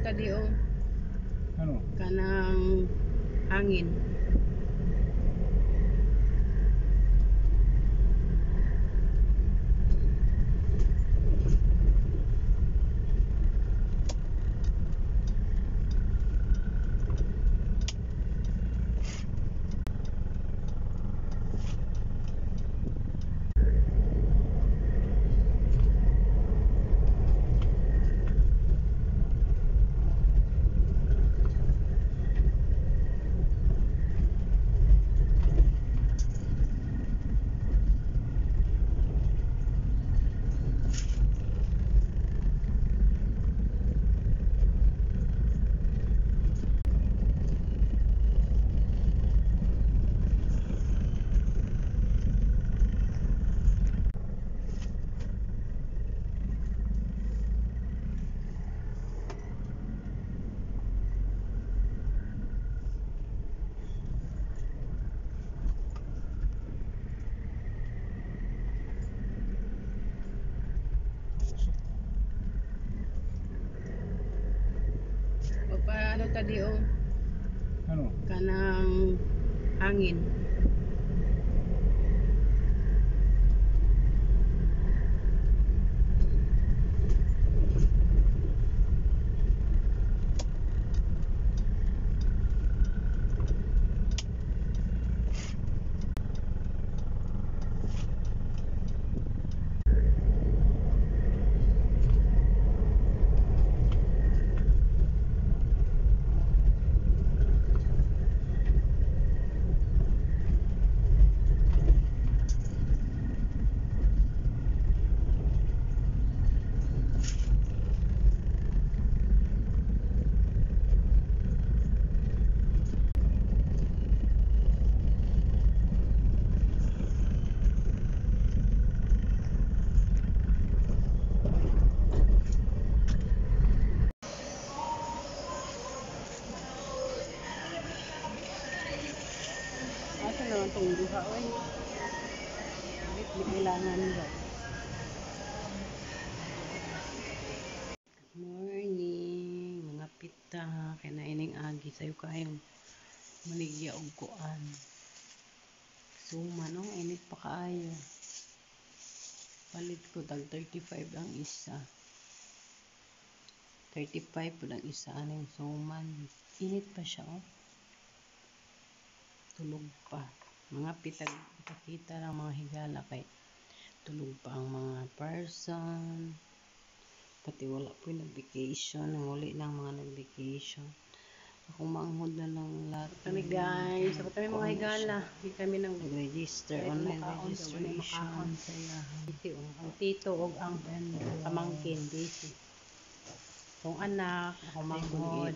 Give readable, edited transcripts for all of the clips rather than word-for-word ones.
tadi Ano? kanang hangin. Ano tadi Ano? kanang hangin. Asa naman itong duha, oy? Di kailangan ba? Morning, mga pita. Kaya na ining agi sa'yo kayong maligya og kuan. Suma, no? Init pa kaayo. Palit ko tag 35 ang isa. 35 po lang isa aning suman. Init pa siya, oh. Tulog pa. Mga pitag ipakita ng mga higala kay tulog pa ang mga person. Pati wala po nag-vacation. Nanguli ng mga nag-vacation. Ako manghod na lang lahat. Kami guys. Dapat kami mga higala. Hindi kami nang register. Online registration. Ang tito o ang pamangkin. Busy. Kung anak. Ako manghod.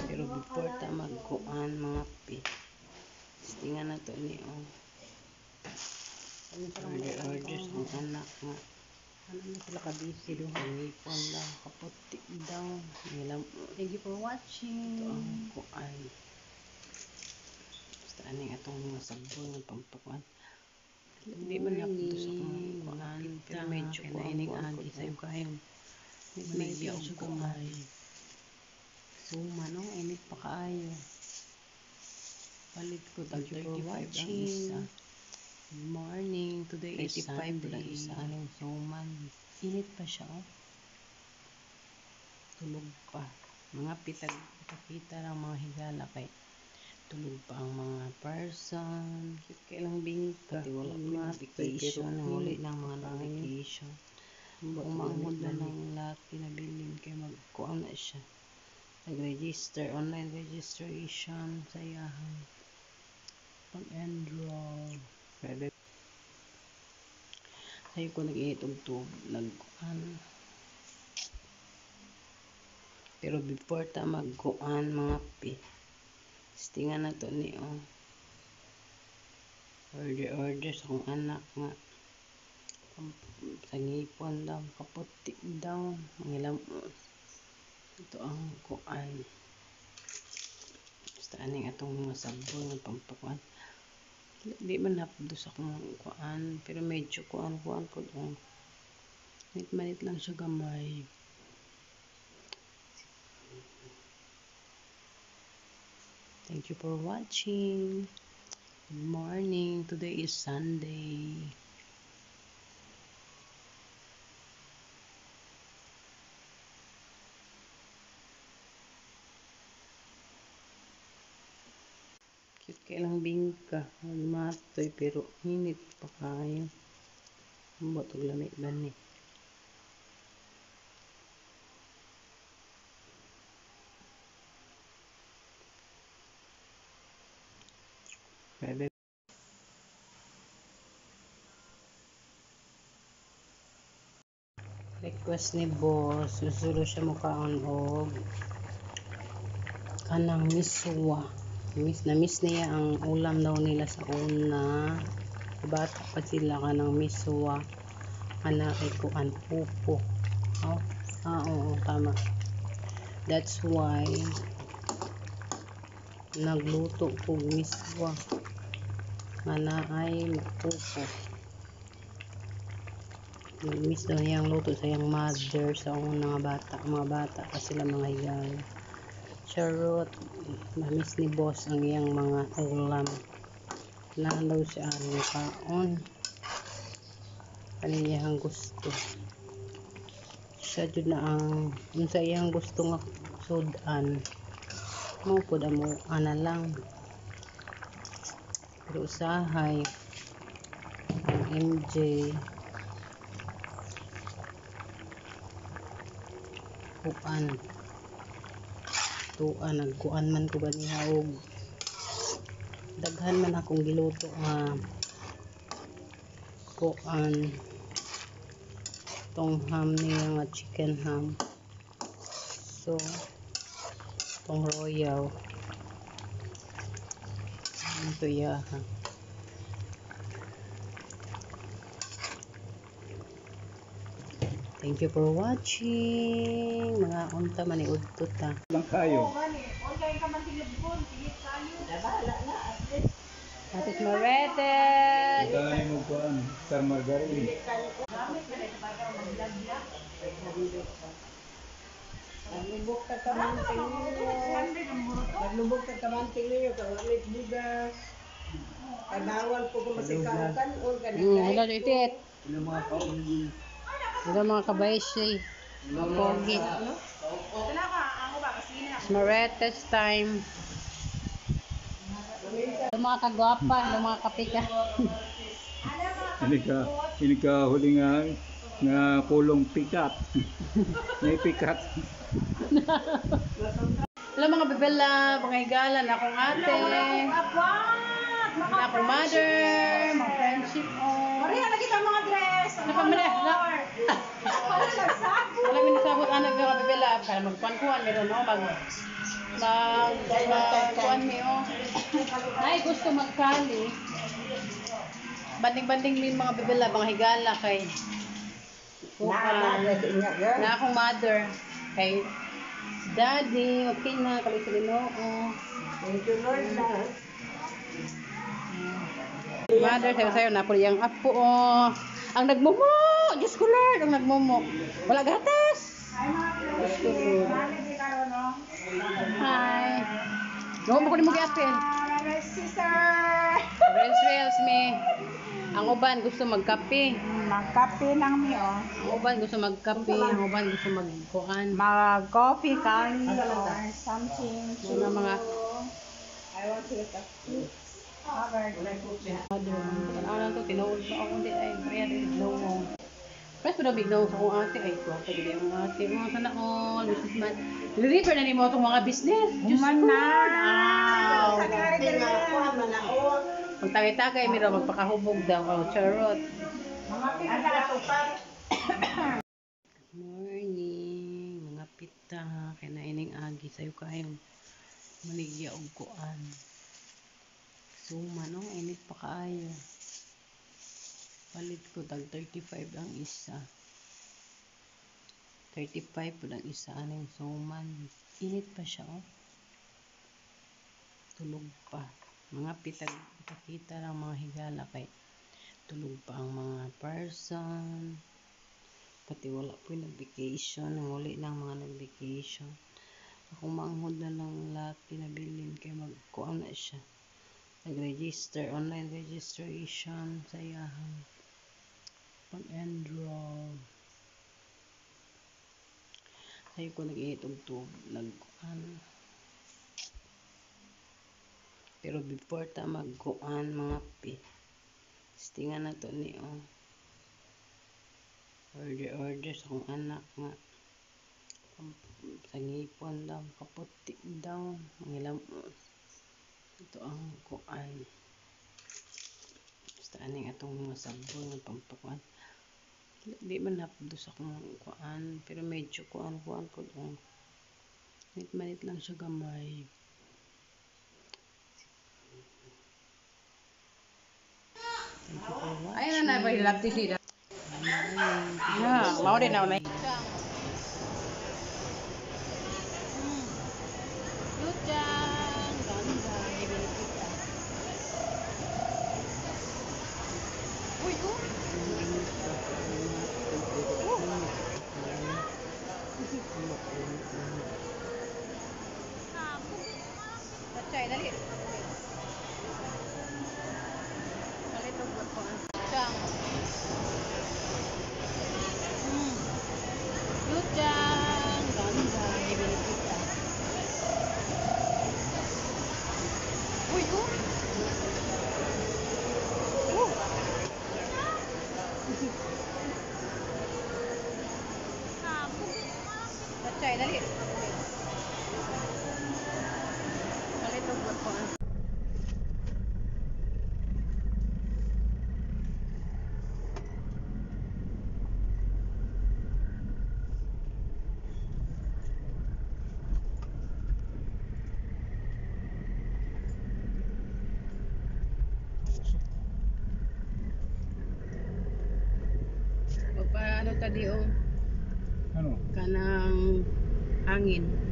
Pero before ta magkuan mga pi. Tingan na to ni order ng anak nga. Ano na sila ka-busy doon. Pangipon lang. Kaputi daw. Thank you for watching. Ito ang kuan. Basta aning atong mga sabon ng pampakuan. Hindi man napdos ako mga kuan. Pero medyo kuan. Ining agi sa'yo kayong maligya og kuan. Suma, no? Init pa kaayo. Palit ko tag 35 ang isa. Good morning. Today is Sunday. 35 lang isa aning suman. Init pa siya, oh. Tulog pa. Mga pitag ipakita ng mga higala kay tulog pa ang mga person. Kailang bingka. Pati wala po nag-vacation. Nanguli ng mga nag-vacation. Umanghod na lang lahat pinabilin kay magkuan na siya. Nag-register, online registration sa iyahan. Pag-enroll. Sayo ko nag-iitog-tog. Nag-kuan. Pero before ta mag-kuan mga pi. Tingan na to ni order sa kong anak nga. Sa ngipon daw. Kaputi daw. Mangilam. Ito ang kuan. Basta aning atong mga sabon ng pampakuan. Di man napdos ako ng kuan. Pero medyo kuan po doon. Manit lang siya gamay. Thank you for watching. Good morning. Today is Sunday. Cute kaya lang bingka. Matoy pero hinit pa kayo. Ambot og lamig ba ni? Bye-bye. Request ni boss, susulo siya mukaon og kanang miswa. Na-miss niya ang ulam daw nila sa una. Bata pa sila kanang miswa. Kana ay kuan pupo. Oh, oo, tama. That's why nagluto ko miswa. Kana ay pupo. Miss daw niya ang luto sa iyang mother sa unang mga bata pa sila mga higala. Charot, na-miss ni boss ang iyang mga ulam. Nalaw siya ang kaon. Kaniyang gusto. Siya dyan na ang sa iyang gusto nga sudan. Maupod mo, ana lang. Pero usahay, ang MJ, nagkuan man ko ba niya og daghan man akong giluto nga kuan tong ham niya nga chicken ham, so tong royal ito yaha. Thank you for watching. Mga unta man iudtot ta. Lang kayo. Atis Moretes. Dahil mo po ang Sir Margarine. Naglubog ka kamanting niyo, kawalit bugas. Kadawal po kung masikaukan o Hello, ganit. itit. Ilang mga kaunong Hello mga kabaysi. Pogi. Moretes time. Hello mga kagwapa. Hello mga kapika. Ini ka huli nga kulong pikat. May pikat. Hello mga bibela, mga higalan, akong ate. Akong mother. Mga friendship. Maria, nakita ang mga dress. Napamila. Alam mo nasabot anak ng mga bibela. Para magkuhan-kuhan. Meron o magkuhan mi o. Ay gusto magkali. Banding-banding mi mga bibela, mga higala kay na akong mother. Kay daddy, okay na, kami sa Ginoo. Thank you, Lord. Mother, sayo na po yung apo. Ang nagmumo! Diyos ko Lord, ang nagmumo. Wala gatas! Diyos ko Lord. Hi! Gawin mo ko ni mo gi-apin. Reels me. Ang uban gusto magkape. Magkape lang mi, oh. Ang uban gusto magkape. Ang uban gusto magkuhan. Mag-coffee, kali, or something. Mga mga I want to get a fruit. mother. Ano lang to, tinuod pa ako. Hindi ay, kaya rin, no mo. Press pa daw bignaw sa kong ate. Ay, ko, pagiging ang ate. Mga sana all, businessman. Deliver na ni mo itong mga business. Diyos ko. Wow. Pag tagay-tagay, mira magpakahubog daw. Oh, charot. Morning, mga pita. Kaya na ining agi. Sa'yo kayong manigya og kuan. Suma, no? Init pa kaayo. Palit ko tag 35 ang isa. 35 po lang isa. Ano yung suman? Init pa siya, oh. Tulog pa. Mga pitag kita lang mga higala kay tulog pa ang mga person. Pati wala po yung nag-vacation. Nanguli ng mga nag-vacation. Ako manghod na lang lahat pinabilin kaya magkuha na siya. Nag-register, online registration sa iyahan. Pag-enroll. Sayo ko nag-iitog-tog. Nag-kuhan. Pero before ta mag-kuhan mga stingan na to ni order sa akong anak nga sa ngipon daw kaputi daw mangilam ito ang kuan basta aning atong mga sabon ng pampakuan di man napdo sa akong kuan pero medyo kuan po manit lang siya gamay. Thank you for watching. Ayun na ba hilap ti sila? Bye. Mao din na. Lucan, ganda, ibig kita. Uy, Tatay dali. Dali to buat ko. Chang. Lucan, ganda, ibig kita. Uy, Tatay dali. Dali to buat ko. Paano tadi Ano? kanang hangin.